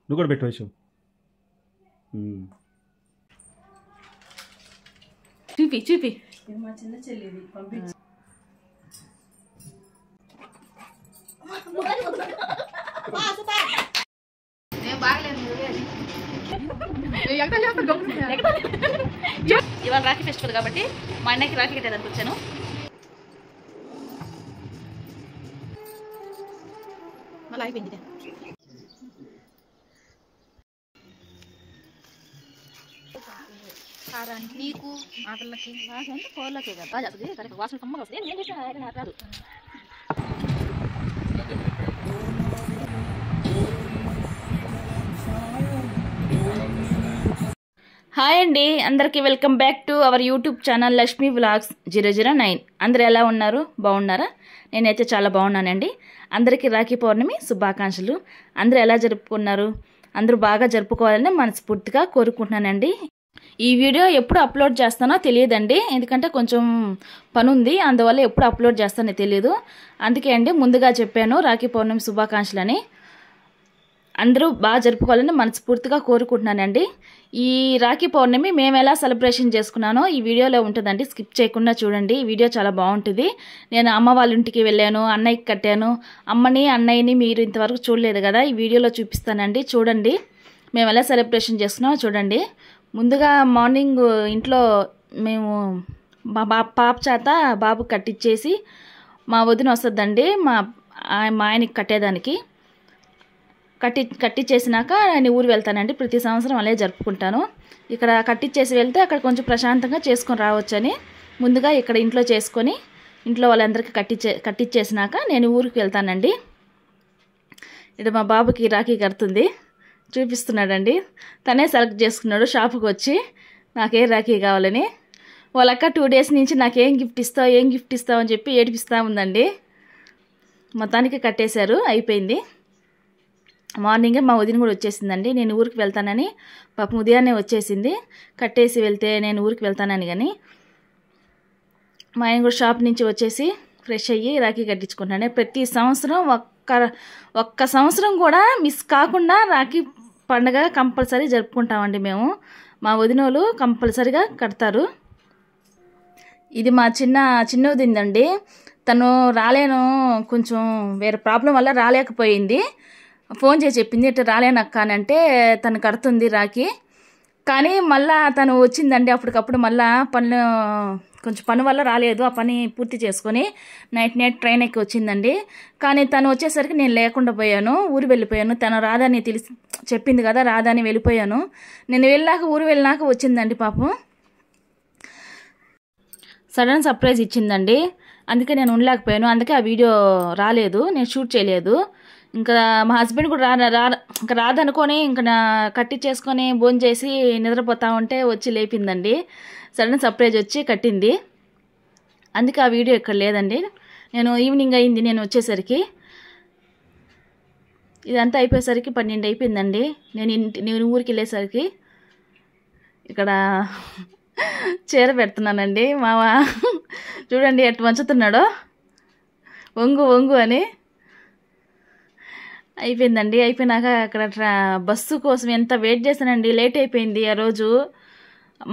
నువ్వు కూడా పెట్టు వైషు. చూపి చూపి. మా చిన్న చెల్లిది పంపించి ఇవాళ రాఖీ ఫెస్టివల్ కాబట్టి మా అన్నకి రాఖీ కట్టేదానికి వచ్చాను. మళ్ళీ అయిపోయింది. నీకు ఆటలకి కోళ్ళకి కదా కరెక్ట్ వాసన కమ్మగా వస్తుంది. నేను చేసిన రాదు. హాయ్ అండి, అందరికీ welcome back to our YouTube channel Lakshmi vlogs 009. అందరు ఎలా ఉన్నారు? బాగున్నారా? నేనైతే చాలా బాగున్నానండి. అందరికీ రాఖీ పౌర్ణమి శుభాకాంక్షలు. అందరూ ఎలా జరుపుకున్నారు? అందరూ బాగా జరుపుకోవాలని మనస్ఫూర్తిగా కోరుకుంటున్నానండి. ఈ వీడియో ఎప్పుడు అప్లోడ్ చేస్తానో తెలియదండి, ఎందుకంటే కొంచెం పని ఉంది, అందువల్ల ఎప్పుడు అప్లోడ్ చేస్తానో తెలియదు. అందుకే అండి ముందుగా చెప్పాను రాఖీ పౌర్ణమి శుభాకాంక్షలని. అందరూ బాగా జరుపుకోవాలని మనస్ఫూర్తిగా కోరుకుంటున్నానండి. ఈ రాఖీ పౌర్ణమి మేము ఎలా సెలబ్రేషన్ చేసుకున్నానో ఈ వీడియోలో ఉంటుందండి, స్కిప్ చేయకుండా చూడండి. ఈ వీడియో చాలా బాగుంటుంది. నేను అమ్మ వాళ్ళ ఇంటికి వెళ్ళాను, అన్నయ్యకి కట్టాను. అమ్మని అన్నయ్యని మీరు ఇంతవరకు చూడలేదు కదా, ఈ వీడియోలో చూపిస్తానండి, చూడండి మేము ఎలా సెలబ్రేషన్ చేసుకున్నామో చూడండి. ముందుగా మార్నింగ్ ఇంట్లో మేము మా పాప చేత బాబు కట్టించేసి మా వదిన వస్తుందండి మా ఆయనకి కట్టేదానికి. కట్టించేసినాక నేను ఊరు వెళ్తానండి. ప్రతి సంవత్సరం అలాగే జరుపుకుంటాను. ఇక్కడ కట్టించేసి వెళ్తే అక్కడ కొంచెం ప్రశాంతంగా చేసుకొని రావచ్చని ముందుగా ఇక్కడ ఇంట్లో చేసుకొని ఇంట్లో వాళ్ళందరికీ కట్టించేసినాక నేను ఊరికి వెళ్తానండి. ఇక్కడ మా బాబుకి రాఖీ కడుతుంది, చూపిస్తున్నాడండి. తనే సెలెక్ట్ చేసుకున్నాడు షాపుకి వచ్చి నాకే రాఖీ కావాలని. వాళ్ళక్క 2 days నుంచి నాకేం గిఫ్ట్ ఇస్తావు అని చెప్పి ఏడిపిస్తూ ఉందండి. మొత్తానికి కట్టేశారు, అయిపోయింది. మార్నింగే మా వదిన కూడా వచ్చేసిందండి. నేను ఊరికి వెళ్తానని పాపం ఉదయాన్నే వచ్చేసింది. కట్టేసి వెళ్తే నేను ఊరికి వెళ్తానని. కానీ మా ఆయన కూడా షాప్ నుంచి వచ్చేసి ఫ్రెష్ అయ్యి రాఖీ కట్టించుకుంటాను. ప్రతి సంవత్సరం ఒక్క సంవత్సరం కూడా మిస్ కాకుండా రాఖీ పండుగ కంపల్సరీ జరుపుకుంటామండి మేము. మా వదినోళ్ళు కంపల్సరీగా కడతారు. ఇది మా చిన్న వదిందండి. తను రాలేను, కొంచెం వేరే ప్రాబ్లం వల్ల రాలేకపోయింది. ఫోన్ చేసి చెప్పింది ఇట్లా రాలేనక్క అని. అంటే తను కడుతుంది రాఖీ. కానీ మళ్ళా తను వచ్చిందండి అప్పటికప్పుడు. మళ్ళా కొంచెం పని వల్ల రాలేదు. ఆ పని పూర్తి చేసుకొని నైట్ ట్రైన్ ఎక్కి వచ్చిందండి. కానీ తను వచ్చేసరికి నేను లేకుండా పోయాను, ఊరు వెళ్ళిపోయాను. తను రాదని తెలిసి చెప్పింది కదా, రాదని వెళ్ళిపోయాను. నేను ఊరు వెళ్ళినాక వచ్చిందండి పాపం. సడన్ సర్ప్రైజ్ ఇచ్చిందండి, అందుకే నేను ఉండలేకపోయాను. అందుకే ఆ వీడియో రాలేదు, నేను షూట్ చేయలేదు. ఇంకా మా హస్బెండ్ కూడా ఇంకా రాదనుకొని ఇంకా కట్టించేసుకొని భోజనం చేసి నిద్రపోతా ఉంటే వచ్చి లేపిందండి. సడన్ సర్ప్రైజ్ వచ్చి కట్టింది. అందుకే ఆ వీడియో ఇక్కడ లేదండి. నేను ఈవినింగ్ అయింది నేను వచ్చేసరికి. ఇదంతా అయిపోయేసరికి 12 అయిపోయిందండి. నేను ఊరికి వెళ్ళేసరికి. ఇక్కడ చీర పెడుతున్నానండి. మావ చూడండి ఎట్టు వంచుతున్నాడో, వంగు అని. అయిపోయిందండి. అయిపోయినాక అక్కడ బస్సు కోసం ఎంత వెయిట్ చేశానండి. లేట్ అయిపోయింది ఆ రోజు.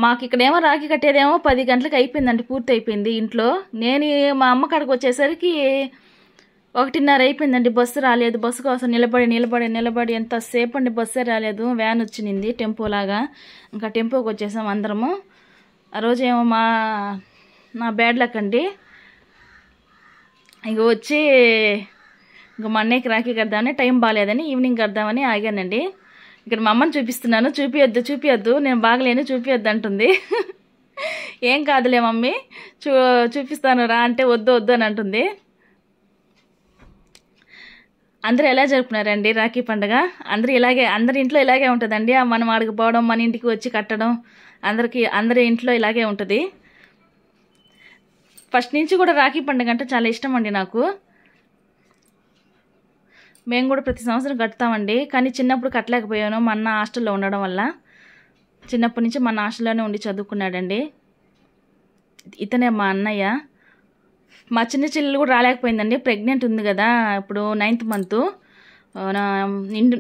మాకు ఇక్కడేమో రాఖీ కట్టేదేమో 10 గంటలకు అయిపోయిందండి, పూర్తి అయిపోయింది ఇంట్లో. నేను మా అమ్మ కాడికి వచ్చేసరికి 1:30 అయిపోయిందండి. బస్సు రాలేదు. బస్సు కోసం నిలబడి ఎంతసేపు అండి, బస్సే రాలేదు. వ్యాన్ వచ్చింది టెంపో లాగా. ఇంకా టెంపోకి వచ్చేసాం అందరము. ఆ రోజేమో నా బ్యాడ్ లక్ అండి. ఇక వచ్చి ఇంకా మా అన్నయ్యకి రాఖీ కడదామని, టైం బాగాలేదని ఈవినింగ్ కడదామని ఆగానండి. ఇక్కడ మా అమ్మని చూపిస్తున్నాను. చూపియొద్దు నేను బాగలేను, చూపియొద్దు అంటుంది. ఏం కాదులే మమ్మీ, చూపిస్తాను రా అంటే వద్దు అని అంటుంది. అందరూ ఎలా జరుపుకున్నారండి రాఖీ పండుగ? అందరి ఇంట్లో ఇలాగే ఉంటుందండి. మనం ఆడకపోవడం, మన ఇంటికి వచ్చి కట్టడం, అందరి ఇంట్లో ఇలాగే ఉంటుంది. ఫస్ట్ నుంచి కూడా రాఖీ పండుగ అంటే చాలా ఇష్టం అండి నాకు. మేము కూడా ప్రతి సంవత్సరం కడతామండి. కానీ చిన్నప్పుడు కట్టలేకపోయాను, మా అన్న హాస్టల్లో ఉండడం వల్ల. చిన్నప్పటి నుంచి మన హాస్టల్లోనే ఉండి చదువుకున్నాడండి. ఇతనే మా అన్నయ్య. మా చిన్న చెల్లెలు కూడా రాలేకపోయిందండి, ప్రెగ్నెంట్ ఉంది కదా, ఇప్పుడు 9th month.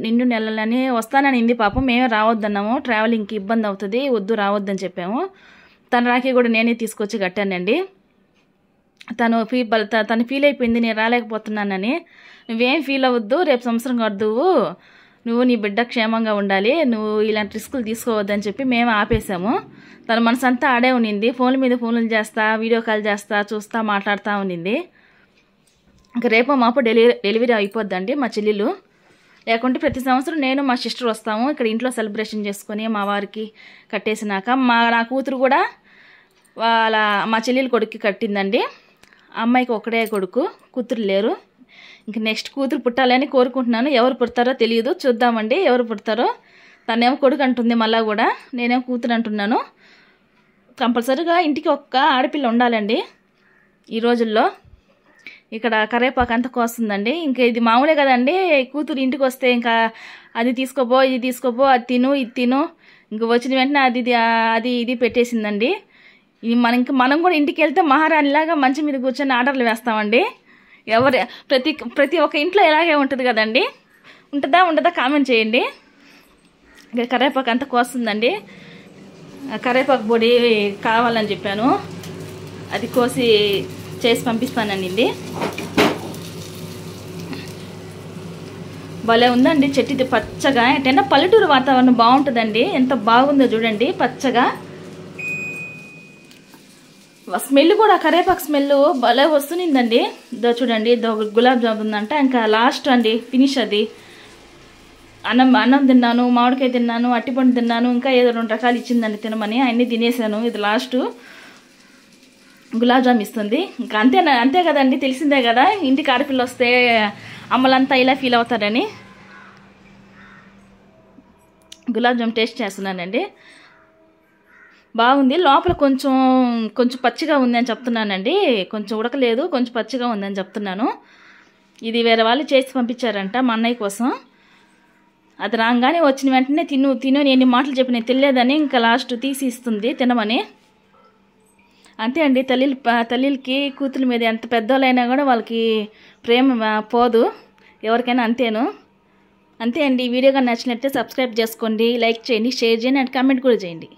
నిండు నెలలని వస్తాననింది పాపం. మేమే రావద్దన్నాము, ట్రావెలింగ్కి ఇబ్బంది అవుతుంది, వద్దు రావద్దని చెప్పాము. తన రాఖీ కూడా నేనే తీసుకొచ్చి కట్టానండి. తను ఫీల్ అయిపోయింది నేను రాలేకపోతున్నానని. నువ్వేం ఫీల్ అవ్వద్దు, రేపు సంవత్సరం కడుదువు, నువ్వు నీ బిడ్డ క్షేమంగా ఉండాలి, నువ్వు ఇలాంటి రిస్కులు తీసుకోవద్దని చెప్పి మేము ఆపేసాము. తన మనసంతా ఆడే ఉన్నింది, ఫోన్ల మీద ఫోన్లు చేస్తా, వీడియో కాల్ చేస్తా, చూస్తా, మాట్లాడుతూ ఉన్నింది. ఇంకా రేపో మాపో డెలివరీ అయిపోద్దండి మా చెల్లెలు. లేకుంటే ప్రతి సంవత్సరం నేను మా సిస్టర్ వస్తాము, ఇక్కడ ఇంట్లో సెలబ్రేషన్ చేసుకొని మా వారికి కట్టేసినాక నా కూతురు కూడా మా చెల్లెలు కొడుక్కి కట్టిందండి. అమ్మాయికి ఒకడే కొడుకు, కూతురు లేరు. ఇంక నెక్స్ట్ కూతురు పుట్టాలని కోరుకుంటున్నాను. ఎవరు పుడతారో తెలియదు, చూద్దామండి ఎవరు పుడతారో. తనేమో కొడుకు అంటుంది, మళ్ళా కూడా నేనేమో కూతురు అంటున్నాను. కంపల్సరీగా ఇంటికి ఒక్క ఆడపిల్ల ఉండాలండి ఈ రోజుల్లో. ఇక్కడ కరేపాకు అంతా కోస్తుందండి. ఇంకా ఇది మామూలే కదండి, కూతురు ఇంటికి వస్తే ఇంకా అది తీసుకోపో, ఇది తీసుకోపో, అది తిను, ఇది తిను, ఇంక వచ్చిన వెంటనే అది ఇది పెట్టేసిందండి. ఇది మనం కూడా ఇంటికి వెళ్తే మహారాణిలాగా మంచి మీద కూర్చొని ఆర్డర్లు వేస్తామండి. ప్రతి ఒక్క ఇంట్లో ఇలాగే ఉంటుంది కదండి. ఉండదా కామెంట్ చేయండి. ఇంకా కరేపాకు అంతా కోస్తుందండి. కరేపాకు పొడి కావాలని చెప్పాను, అది కోసి చేసి పంపిస్తానండి. భలే ఉందండి చెట్టుది పచ్చగా. ఎటైనా పల్లెటూరు వాతావరణం బాగుంటుందండి. ఎంత బాగుందో చూడండి, పచ్చగా. స్మెల్ కూడా కరేపాకు స్మెల్ భలే వస్తుందండి. ఇదో చూడండి, ఇదో గులాబ్ జామ్ ఉందంట. ఇంకా లాస్ట్ అండి ఫినిష్ అది. అన్నం తిన్నాను, మామిడికాయ తిన్నాను, అట్టిపండు తిన్నాను, ఇంకా ఏదో 2 రకాలు ఇచ్చిందండి తినమని, అన్నీ తినేసాను. ఇది లాస్ట్ గులాబ్ జామ్ ఇస్తుంది. ఇంకా అంతే కదండి, తెలిసిందే కదా ఇంటికి ఆడపిల్ల వస్తే అమ్మలంతా ఇలా ఫీల్ అవుతారని. గులాబ్ జామ్ టేస్ట్ చేస్తున్నానండి, బాగుంది. లోపల కొంచెం పచ్చిగా ఉంది అని చెప్తున్నానండి, కొంచెం ఉడకలేదు, కొంచెం పచ్చిగా ఉందని చెప్తున్నాను. ఇది వేరే వాళ్ళు చేసి పంపించారంట మా అన్నయ్య కోసం. అది రాగానే వచ్చిన వెంటనే తిను నేను ఎన్ని మాటలు చెప్పి నేను తెలియదని ఇంకా లాస్ట్ తీసి ఇస్తుంది తినమని. అంతే అండి, తల్లికి కూతురు మీద ఎంత పెద్దోళ్ళైనా కూడా వాళ్ళకి ప్రేమ పోదు, ఎవరికైనా అంతేను. అంతే అండి. ఈ వీడియో కానీ నచ్చినట్టే సబ్స్క్రైబ్ చేసుకోండి, లైక్ చేయండి, షేర్ చేయండి అండ్ కామెంట్ కూడా చేయండి.